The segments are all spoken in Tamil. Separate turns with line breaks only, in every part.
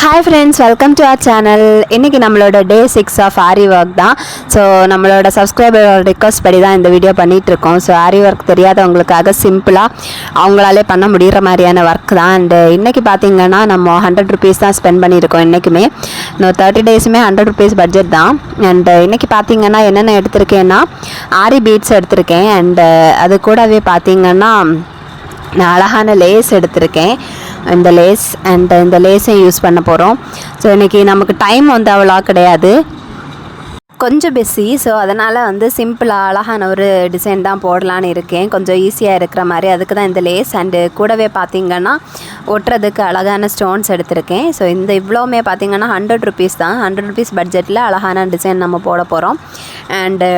Hi friends, welcome to our channel. இன்னைக்கு நம்மளோட டே 6 ஆஃப் ஆரி ஒர்க் தான். ஸோ நம்மளோட சப்ஸ்கிரைபரோட ரிக்வஸ்ட் படி தான் இந்த வீடியோ பண்ணிகிட்டு இருக்கோம். ஸோ ஆரி ஒர்க் தெரியாதவங்களுக்காக சிம்பிளாக அவங்களாலே பண்ண முடிகிற மாதிரியான ஒர்க் தான். அண்டு இன்றைக்கி பார்த்திங்கன்னா நம்ம 100 rupees தான் ஸ்பெண்ட் பண்ணியிருக்கோம் இன்றைக்குமே. இன்னும் 30 days-மே 100 rupees பட்ஜெட் தான். அண்டு இன்றைக்கி பார்த்திங்கன்னா என்னென்ன எடுத்திருக்கேன்னா ஆரி பீட்ஸ் எடுத்திருக்கேன். அண்டு அது கூடவே பார்த்திங்கன்னா நான் அழகான லேஸ் எடுத்திருக்கேன். இந்த லேஸ் அண்ட் இந்த லேஸையும் யூஸ் பண்ண போகிறோம். ஸோ இன்றைக்கி நமக்கு டைம் வந்து அவ்வளோ கிடையாது, கொஞ்சம் பிஸி. ஸோ அதனால் வந்து சிம்பிளாக அழகான ஒரு டிசைன் தான் போடலான்னு இருக்கேன், கொஞ்சம் ஈஸியாக இருக்கிற மாதிரி. அதுக்கு தான் இந்த லேஸ் அண்டு கூடவே பார்த்திங்கன்னா ஒட்டுறதுக்கு அழகான ஸ்டோன்ஸ் எடுத்திருக்கேன். ஸோ இந்த இவ்வளோவுமே பார்த்திங்கன்னா 100 rupees தான். 100 rupees பட்ஜெட்டில் அழகான டிசைன் நம்ம போட போகிறோம். அண்டு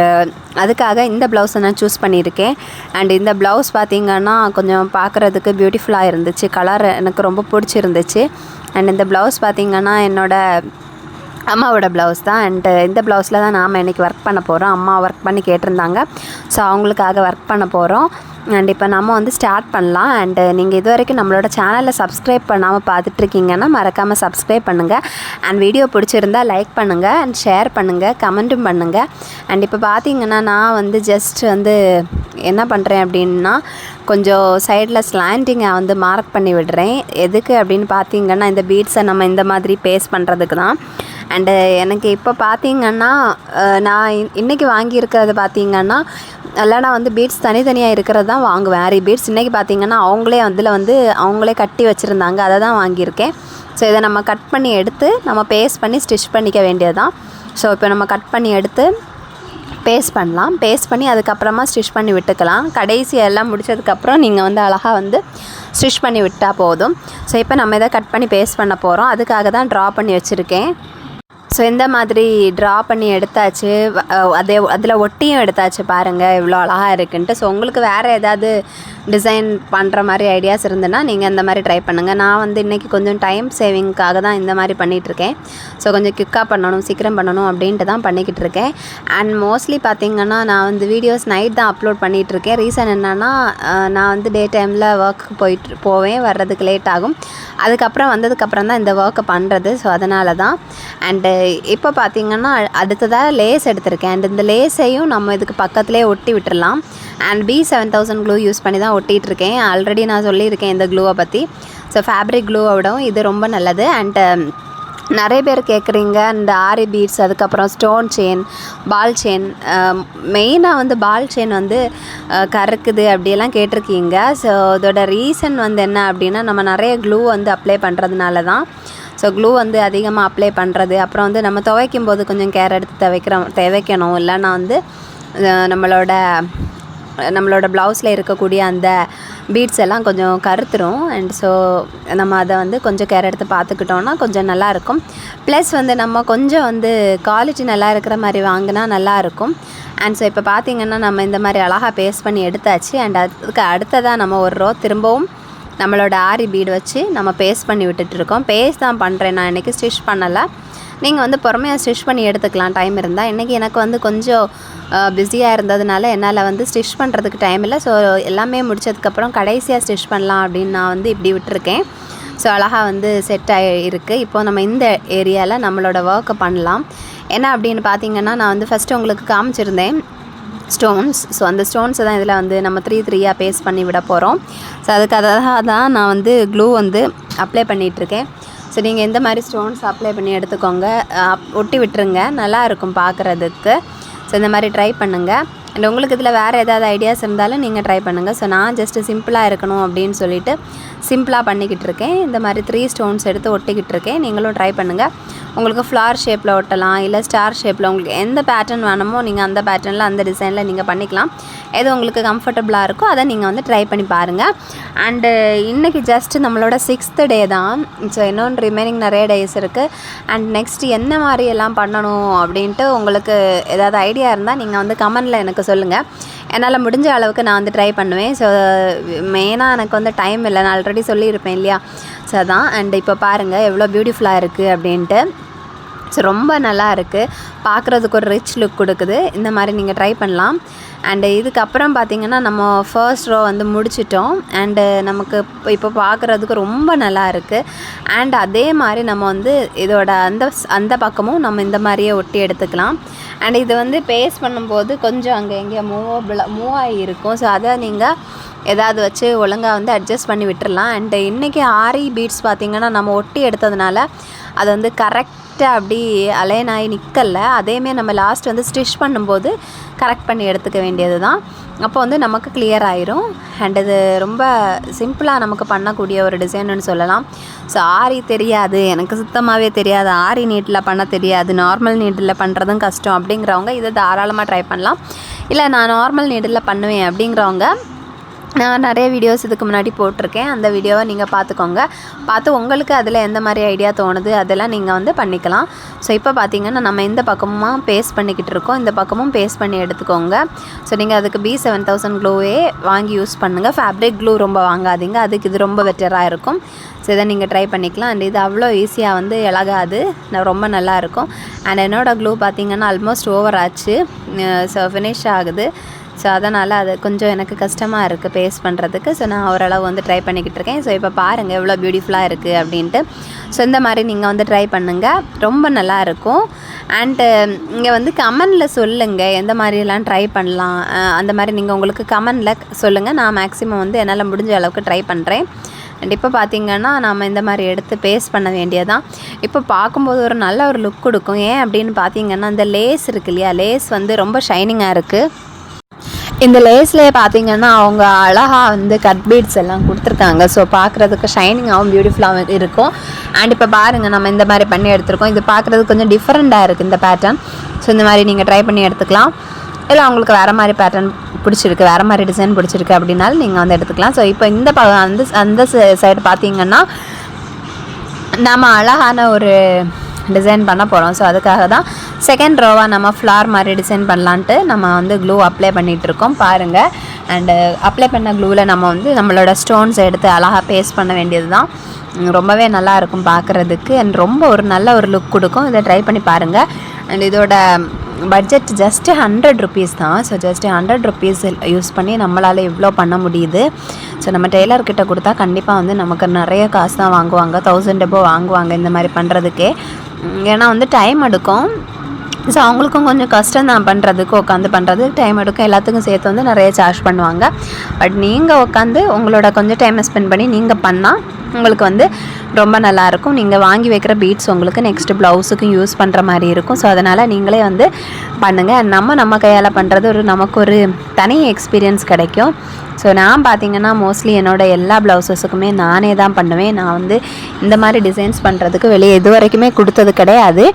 அதுக்காக இந்த ப்ளவுஸை நான் சூஸ் பண்ணியிருக்கேன். அண்ட் இந்த ப்ளவுஸ் பார்த்திங்கன்னா கொஞ்சம் பார்க்குறதுக்கு பியூட்டிஃபுல்லாக இருந்துச்சு, கலர் எனக்கு ரொம்ப பிடிச்சிருந்துச்சு. அண்ட் இந்த ப்ளவுஸ் பார்த்திங்கன்னா என்னோடய அம்மாவோட ப்ளவுஸ் தான். அண்டு இந்த ப்ளவுஸில் தான் நாம் இன்றைக்கி ஒர்க் பண்ண போகிறோம். அம்மா ஒர்க் பண்ணி கேட்டிருந்தாங்க, ஸோ அவங்களுக்காக ஒர்க் பண்ண போகிறோம். அண்ட் இப்போ நம்ம வந்து ஸ்டார்ட் பண்ணலாம். அண்டு நீங்கள் இது வரைக்கும் நம்மளோட சேனலில் சப்ஸ்கிரைப் பண்ணாமல் பார்த்துட்ருக்கீங்கன்னா மறக்காமல் சப்ஸ்கிரைப் பண்ணுங்கள். அண்ட் வீடியோ பிடிச்சிருந்தால் லைக் பண்ணுங்கள் அண்ட் ஷேர் பண்ணுங்கள், கமெண்ட்டும் பண்ணுங்கள். அண்ட் இப்போ பார்த்திங்கன்னா நான் வந்து ஜஸ்ட் வந்து என்ன பண்ணுறேன் அப்படின்னா கொஞ்சம் சைடில் ஸ்லாண்டிங்கை வந்து மார்க் பண்ணி விடுறேன். எதுக்கு அப்படின்னு பார்த்திங்கன்னா இந்த பீட்ஸை நம்ம இந்த மாதிரி பேஸ்ட் பண்ணுறதுக்கு தான். அண்டு எனக்கு இப்போ பார்த்திங்கன்னா நான் இன்றைக்கி வாங்கியிருக்கிறது பார்த்திங்கன்னா இல்லைனா வந்து பீட்ஸ் தனித்தனியாக இருக்கிறது தான் வாங்குவேன். ஆரி பீட்ஸ் இன்றைக்கி பார்த்திங்கன்னா அவங்களே அதில் வந்து அவங்களே கட்டி வச்சுருந்தாங்க, அதை தான் வாங்கியிருக்கேன். ஸோ இதை நம்ம கட் பண்ணி எடுத்து நம்ம பேஸ்ட் பண்ணி ஸ்டிச் பண்ணிக்க வேண்டியது தான். ஸோ இப்போ நம்ம கட் பண்ணி எடுத்து பேஸ்ட் பண்ணலாம். பேஸ்ட் பண்ணி அதுக்கப்புறமா ஸ்டிச் பண்ணி விட்டுக்கலாம். கடைசியாக எல்லாம் முடித்ததுக்கப்புறம் நீங்கள் வந்து அழகாக வந்து ஸ்டிச் பண்ணி விட்டால் போதும். ஸோ இப்போ நம்ம இதை கட் பண்ணி பேஸ்ட் பண்ண போகிறோம். அதுக்காக தான் ட்ரா பண்ணி வச்சுருக்கேன். ஸோ இந்த மாதிரி ட்ரா பண்ணி எடுத்தாச்சு, அதில் ஒட்டியும் எடுத்தாச்சு. பாருங்கள் இவ்வளோ அழகாக இருக்குன்ட்டு. ஸோ உங்களுக்கு வேறு ஏதாவது டிசைன் பண்ணுற மாதிரி ஐடியாஸ் இருந்ததுன்னா நீங்கள் இந்த மாதிரி ட்ரை பண்ணுங்கள். நான் வந்து இன்றைக்கி கொஞ்சம் டைம் சேவிங்க்காக தான் இந்த மாதிரி பண்ணிகிட்ருக்கேன். ஸோ கொஞ்சம் குயிக்காக பண்ணணும், சீக்கிரம் பண்ணணும் அப்படின்ட்டு தான் பண்ணிக்கிட்டு இருக்கேன். அண்ட் மோஸ்ட்லி பார்த்திங்கன்னா நான் வந்து வீடியோஸ் நைட் தான் அப்லோட் பண்ணிகிட்ருக்கேன். ரீசன் என்னென்னா நான் வந்து டே டைமில் ஒர்க்கு போவேன், வர்றதுக்கு லேட் ஆகும். அதுக்கப்புறம் வந்ததுக்கப்புறம் தான் இந்த ஒர்க்கை பண்ணுறது. ஸோ அதனால தான். அண்டு இப்போ பார்த்திங்கன்னா அடுத்ததாக லேஸ் எடுத்திருக்கேன். அண்ட் இந்த லேஸையும் நம்ம இதுக்கு பக்கத்துலேயே ஒட்டி விட்டுடலாம். அண்ட் B7000 க்ளூ யூஸ் பண்ணி தான் ஒட்டிகிட்ருக்கேன். ஆல்ரெடி நான் சொல்லியிருக்கேன் இந்த க்ளூவை பற்றி. ஸோ ஃபேப்ரிக் க்ளூவை விடவும் இது ரொம்ப நல்லது. அண்டு நிறைய பேர் கேட்குறீங்க இந்த ஆரி பீட்ஸ், அதுக்கப்புறம் ஸ்டோன் செயின், பால் செயின், மெயினாக வந்து பால் செயின் வந்து கறக்குது அப்படியெல்லாம் கேட்டிருக்கீங்க. ஸோ இதோட ரீசன் வந்து என்ன அப்படின்னா நம்ம நிறைய க்ளூ வந்து அப்ளை பண்ணுறதுனால தான். ஸோ க்ளூ வந்து அதிகமாக அப்ளை பண்ணுறது, அப்புறம் வந்து நம்ம துவைக்கும் போது கொஞ்சம் கேர் எடுத்து துவைக்கணும். இல்லைன்னா வந்து நம்மளோட ப்ளவுஸில் இருக்கக்கூடிய அந்த பீட்ஸ் எல்லாம் கொஞ்சம் கருத்துரும். அண்ட் ஸோ நம்ம அதை வந்து கொஞ்சம் கேர் எடுத்து பார்த்துக்கிட்டோன்னா கொஞ்சம் நல்லாயிருக்கும். ப்ளஸ் வந்து நம்ம கொஞ்சம் வந்து குவாலிட்டி நல்லா இருக்கிற மாதிரி வாங்கினா நல்லாயிருக்கும். அண்ட் ஸோ இப்போ பார்த்திங்கன்னா நம்ம இந்த மாதிரி அழகாக பேஸ்ட் பண்ணி எடுத்தாச்சு. அண்ட் அதுக்கு அடுத்ததாக நம்ம ஒரு ரோ திரும்பவும் நம்மளோட ஆரி பீடு வச்சு நம்ம பேஸ்ட் பண்ணி விட்டுட்டுருக்கோம். பேஸ்ட் தான் பண்ணுறேன் நான், இன்றைக்கி ஸ்டிச் பண்ணலை. நீங்கள் வந்து பொறுமையாக ஸ்டிச் பண்ணி எடுத்துக்கலாம் டைம் இருந்தால். இன்றைக்கி எனக்கு வந்து கொஞ்சம் பிஸியாக இருந்ததுனால என்னால் வந்து ஸ்டிச் பண்ணுறதுக்கு டைம் இல்லை. ஸோ எல்லாமே முடித்ததுக்கப்புறம் கடைசியாக ஸ்டிச் பண்ணலாம் அப்படின்னு நான் வந்து இப்படி விட்டுருக்கேன். ஸோ அழகாக வந்து செட் ஆகிருக்கு. இப்போது நம்ம இந்த ஏரியாவில் நம்மளோட ஒர்க்கை பண்ணலாம். என்ன அப்படின்னு பார்த்திங்கன்னா நான் வந்து ஃபஸ்ட்டு உங்களுக்கு காமிச்சிருந்தேன் ஸ்டோன்ஸ். ஸோ அந்த ஸ்டோன்ஸை தான் இதில் வந்து நம்ம 3 பேஸ்ட் பண்ணி விட போகிறோம். ஸோ அதுக்காக தான் நான் வந்து க்ளூ வந்து அப்ளை பண்ணிகிட்ருக்கேன். ஸோ நீங்கள் இந்த மாதிரி ஸ்டோன்ஸ் அப்ளை பண்ணி எடுத்துக்கோங்க, ஒட்டி விட்டுருங்க, நல்லாயிருக்கும் பார்க்குறதுக்கு. ஸோ இந்த மாதிரி ட்ரை பண்ணுங்கள். அண்ட் உங்களுக்கு இதில் வேறு ஏதாவது ஐடியாஸ் இருந்தாலும் நீங்கள் ட்ரை பண்ணுங்கள். ஸோ நான் ஜஸ்ட்டு சிம்பிளாக இருக்கணும் அப்படின்னு சொல்லிவிட்டு சிம்பிளாக பண்ணிக்கிட்டு இருக்கேன். இந்த மாதிரி 3 ஸ்டோன்ஸ் எடுத்து ஒட்டிக்கிட்டு இருக்கேன். நீங்களும் ட்ரை பண்ணுங்கள். உங்களுக்கு ஃப்ளார் ஷேப்பில் ஒட்டலாம், இல்லை ஸ்டார் ஷேப்பில், உங்களுக்கு எந்த பேட்டர்ன் வேணுமோ நீங்கள் அந்த பேட்டர்னில் அந்த டிசைனில் நீங்கள் பண்ணிக்கலாம். எது உங்களுக்கு கம்ஃபர்டபுளாக இருக்கோ அதை நீங்கள் வந்து ட்ரை பண்ணி பாருங்கள். அண்டு இன்றைக்கி ஜஸ்ட்டு நம்மளோட 6th டே தான். ஸோ இன்னொன்று ரிமைனிங் நிறைய டேஸ் இருக்குது. அண்ட் நெக்ஸ்ட் என்ன மாதிரி எல்லாம் பண்ணணும் அப்படின்ட்டு உங்களுக்கு ஏதாவது ஐடியா இருந்தால் நீங்கள் வந்து கமெண்டில் எனக்கு சொல்லுங்கள். என்னால் முடிஞ்ச அளவுக்கு நான் வந்து ட்ரை பண்ணுவேன். ஸோ மெயினாக எனக்கு வந்து டைம் இல்லை, நான் ஆல்ரெடி சொல்லியிருப்பேன் இல்லையா. ஸோ அதான். அண்ட் இப்போ பாருங்கள் எவ்வளோ பியூட்டிஃபுல்லாக இருக்குது அப்படின்ட்டு. ஸோ ரொம்ப நல்லா இருக்குது, பார்க்குறதுக்கு ஒரு ரிச் லுக் கொடுக்குது. இந்த மாதிரி நீங்கள் ட்ரை பண்ணலாம். அண்டு இதுக்கப்புறம் பார்த்திங்கன்னா நம்ம ஃபர்ஸ்ட் ரோ வந்து முடிச்சிட்டோம். அண்டு நமக்கு இப்போ பார்க்குறதுக்கு ரொம்ப நல்லா இருக்குது. அண்ட் அதே மாதிரி நம்ம வந்து இதோட அந்த பக்கமும் நம்ம இந்த மாதிரியே ஒட்டி எடுத்துக்கலாம். அண்ட் இது வந்து பேஸ்ட் பண்ணும்போது கொஞ்சம் அங்கே எங்கேயோ மூவ் ஆகி இருக்கும். ஸோ அதை நீங்கள் ஏதாவது வச்சு ஒழுங்காக வந்து அட்ஜஸ்ட் பண்ணி விட்டுறலாம். அண்டு இன்றைக்கி ஆரி பீட்ஸ் பார்த்திங்கன்னா நம்ம ஒட்டி எடுத்ததுனால அது வந்து கரெக்டாக அப்படி அலைன் ஆகி நிற்கலை. அதேமாரி நம்ம லாஸ்ட் வந்து ஸ்டிச் பண்ணும்போது கரெக்ட் பண்ணி எடுத்துக்க வேண்டியது தான். அப்போ வந்து நமக்கு கிளியர் ஆயிரும். அண்ட் இது ரொம்ப சிம்பிளாக நமக்கு பண்ணக்கூடிய ஒரு டிசைன்னு சொல்லலாம். ஸோ ஆரி தெரியாது, எனக்கு சுத்தமாகவே தெரியாது, ஆரி நீட்டில் பண்ண தெரியாது, நார்மல் நீட்டில் பண்ணுறதும் கஷ்டம் அப்படிங்கிறவங்க இதை தாராளமாக ட்ரை பண்ணலாம். இல்லை நான் நார்மல் நீட்டில் பண்ணுவேன் அப்படிங்கிறவங்க நான் நிறைய வீடியோஸ் இதுக்கு முன்னாடி போட்டிருக்கேன். அந்த வீடியோவை நீங்கள் பார்த்துக்கோங்க. பார்த்து உங்களுக்கு அதில் எந்த மாதிரி ஐடியா தோணுது அதெல்லாம் நீங்கள் வந்து பண்ணிக்கலாம். ஸோ இப்போ பார்த்திங்கன்னா நம்ம இந்த பக்கமாக பேஸ்ட் பண்ணிக்கிட்டு இருக்கோம், இந்த பக்கமும் பேஸ்ட் பண்ணி எடுத்துக்கோங்க. ஸோ நீங்கள் அதுக்கு B7000 க்ளூவே வாங்கி யூஸ் பண்ணுங்கள். ஃபேப்ரிக் க்ளூ ரொம்ப வாங்காதீங்க, அதுக்கு இது ரொம்ப பெட்டராக இருக்கும். ஸோ இதை நீங்கள் ட்ரை பண்ணிக்கலாம். அண்ட் இது அவ்வளோ ஈஸியாக வந்து இழகாது, ரொம்ப நல்லாயிருக்கும். அண்ட் என்னோடய க்ளூ பார்த்திங்கன்னா ஆல்மோஸ்ட் ஓவர் ஆச்சு. ஸோ ஃபினிஷ் ஆகுது. ஸோ அதனால் அது கொஞ்சம் எனக்கு கஷ்டமாக இருக்குது பேஸ்ட் பண்ணுறதுக்கு. ஸோ நான் ஓரளவு வந்து ட்ரை பண்ணிக்கிட்டு இருக்கேன். ஸோ இப்போ பாருங்கள் எவ்வளோ பியூட்டிஃபுல்லாக இருக்குது அப்படின்ட்டு. ஸோ இந்த மாதிரி நீங்கள் வந்து ட்ரை பண்ணுங்கள், ரொம்ப நல்லாயிருக்கும். அண்டு இங்கே வந்து கமெண்டில் சொல்லுங்கள் எந்த மாதிரிலாம் ட்ரை பண்ணலாம். அந்த மாதிரி நீங்கள் உங்களுக்கு கமெண்டில் சொல்லுங்கள். நான் மேக்ஸிமம் வந்து என்னால் முடிஞ்ச அளவுக்கு ட்ரை பண்ணுறேன். அண்ட் இப்போ பார்த்திங்கன்னா நம்ம இந்த மாதிரி எடுத்து பேஸ்ட் பண்ண வேண்டியதான். இப்போ பார்க்கும்போது ஒரு நல்ல ஒரு லுக் கொடுக்கும். ஏன் அப்படின்னு பார்த்திங்கன்னா இந்த லேஸ் இருக்குது இல்லையா, லேஸ் வந்து ரொம்ப ஷைனிங்காக இருக்குது. இந்த லேஸ்லேயே பார்த்திங்கன்னா அவங்க அழகாக வந்து கட் பீட்ஸ் எல்லாம் கொடுத்துருக்காங்க. ஸோ பார்க்குறதுக்கு ஷைனிங்காகவும் பியூட்டிஃபுல்லாகவும் இருக்கும். அண்ட் இப்போ பாருங்கள் நம்ம இந்த மாதிரி பண்ணி எடுத்துருக்கோம். இது பார்க்குறதுக்கு கொஞ்சம் டிஃப்ரெண்ட்டாக இருக்குது இந்த பேட்டர்ன். ஸோ இந்த மாதிரி நீங்கள் ட்ரை பண்ணி எடுத்துக்கலாம். இல்லை அவங்களுக்கு வேறு மாதிரி பேட்டர்ன் பிடிச்சிருக்கு, வேறு மாதிரி டிசைன் பிடிச்சிருக்கு அப்படின்னாலும் நீங்கள் வந்து எடுத்துக்கலாம். ஸோ இப்போ இந்த அந்த சைடு பார்த்திங்கன்னா நம்ம அழகான ஒரு டிசைன் பண்ண போகிறோம். ஸோ அதுக்காக தான் செகண்ட் ரோவாக நம்ம ஃப்ளார் மாதிரி டிசைன் பண்ணலான்ட்டு நம்ம வந்து க்ளூ அப்ளை பண்ணிகிட்ருக்கோம் பாருங்கள். அண்டு அப்ளை பண்ண க்ளூவில் நம்ம வந்து நம்மளோட ஸ்டோன்ஸ் எடுத்து அழகாக பேஸ்ட் பண்ண வேண்டியது தான். ரொம்பவே நல்லாயிருக்கும் பார்க்குறதுக்கு. அண்ட் ரொம்ப ஒரு நல்ல ஒரு லுக் கொடுக்கும். இதை ட்ரை பண்ணி பாருங்கள். அண்ட் இதோட பட்ஜெட் ஜஸ்ட்டு 100 ருபீஸ் தான். ஸோ ஜஸ்ட்டு 100 ருபீஸ் யூஸ் பண்ணி நம்மளால் இவ்வளோ பண்ண முடியுது. ஸோ நம்ம டெய்லர்கிட்ட கொடுத்தா கண்டிப்பாக வந்து நமக்கு நிறைய காசு தான் வாங்குவாங்க, 1000 எபோ வாங்குவாங்க இந்த மாதிரி பண்ணுறதுக்கே. ஏன்னா வந்து டைம் எடுக்கும். ஸோ அவங்களுக்கும் கொஞ்சம் கஷ்டம் தான் பண்ணுறதுக்கு, உட்காந்து பண்ணுறதுக்கு டைம் எடுக்கும். எல்லாத்துக்கும் சேர்த்து வந்து நிறைய சார்ஜ் பண்ணுவாங்க. பட் நீங்கள் உட்காந்து உங்களோட கொஞ்சம் டைமை ஸ்பெண்ட் பண்ணி நீங்கள் பண்ணால் உங்களுக்கு வந்து ரொம்ப நல்லாயிருக்கும். நீங்கள் வாங்கி வைக்கிற பீட்ஸ் உங்களுக்கு நெக்ஸ்ட்டு ப்ளவுஸுக்கும் யூஸ் பண்ணுற மாதிரி இருக்கும். ஸோ அதனால் நீங்களே வந்து பண்ணுங்கள். நம்ம கையால் பண்ணுறது நமக்கு ஒரு தனி எக்ஸ்பீரியன்ஸ் கிடைக்கும். ஸோ நான் பார்த்திங்கன்னா மோஸ்ட்லி என்னோடய எல்லா ப்ளவுஸஸுக்குமே நானே தான் பண்ணுவேன். நான் வந்து இந்த மாதிரி டிசைன்ஸ் பண்ணுறதுக்கு வெளியே இது வரைக்குமே கொடுத்தது கிடையாது.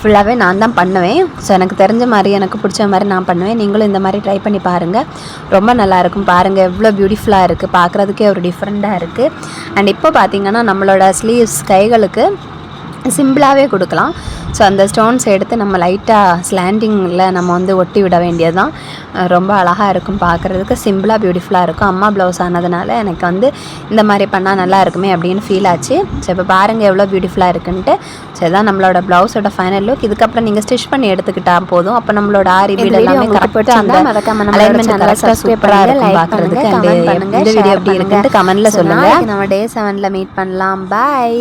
ஃபுல்லாகவே நான் தான் பண்ணுவேன். ஸோ எனக்கு தெரிஞ்ச மாதிரி எனக்கு பிடிச்ச மாதிரி நான் பண்ணுவேன். நீங்களும் இந்த மாதிரி ட்ரை பண்ணி பாருங்கள், ரொம்ப நல்லாயிருக்கும். பாருங்கள் எவ்வளோ பியூட்டிஃபுல்லாக இருக்குது, பார்க்குறதுக்கே ஒரு டிஃப்ரெண்ட்டாக இருக்குது. அண்ட் இப்போ பார்த்திங்கன்னா நம்மளோட ஸ்லீவ்ஸ் கைகளுக்கு சிம்பிளாகவே கொடுக்கலாம். ஸோ அந்த ஸ்டோன்ஸ் எடுத்து நம்ம லைட்டாக ஸ்லாண்டிங்கில் நம்ம வந்து ஒட்டி விட வேண்டியது தான். ரொம்ப அழகாக இருக்கும் பார்க்குறதுக்கு, சிம்பிளாக பியூட்டிஃபுல்லாக இருக்கும். அம்மா ப்ளவுஸ் ஆனதுனால எனக்கு வந்து இந்த மாதிரி பண்ணால் நல்லா இருக்குமே அப்படின்னு ஃபீல் ஆச்சு. ஸோ இப்போ பாருங்கள் எவ்வளோ பியூட்டிஃபுல்லாக இருக்குன்ட்டு. ஸோ இதான் நம்மளோட ப்ளவுஸோட ஃபைனல் லுக். இதுக்கப்புறம் நீங்கள் ஸ்டிச் பண்ணி எடுத்துக்கிட்டால் போதும். அப்போ நம்மளோட ஆரி பீட் எல்லாமே கரெக்டாக அந்த அலைன்மெண்ட் நல்லா சப்ஸ்கிரைபராக இருக்கும் பார்க்குறதுக்கு. இந்த வீடியோ எப்படி இருக்குன்ட்டு கமெண்ட்டில் சொல்லுங்கள். நம்ம Day 7ல் மீட் பண்ணலாம். பாய்.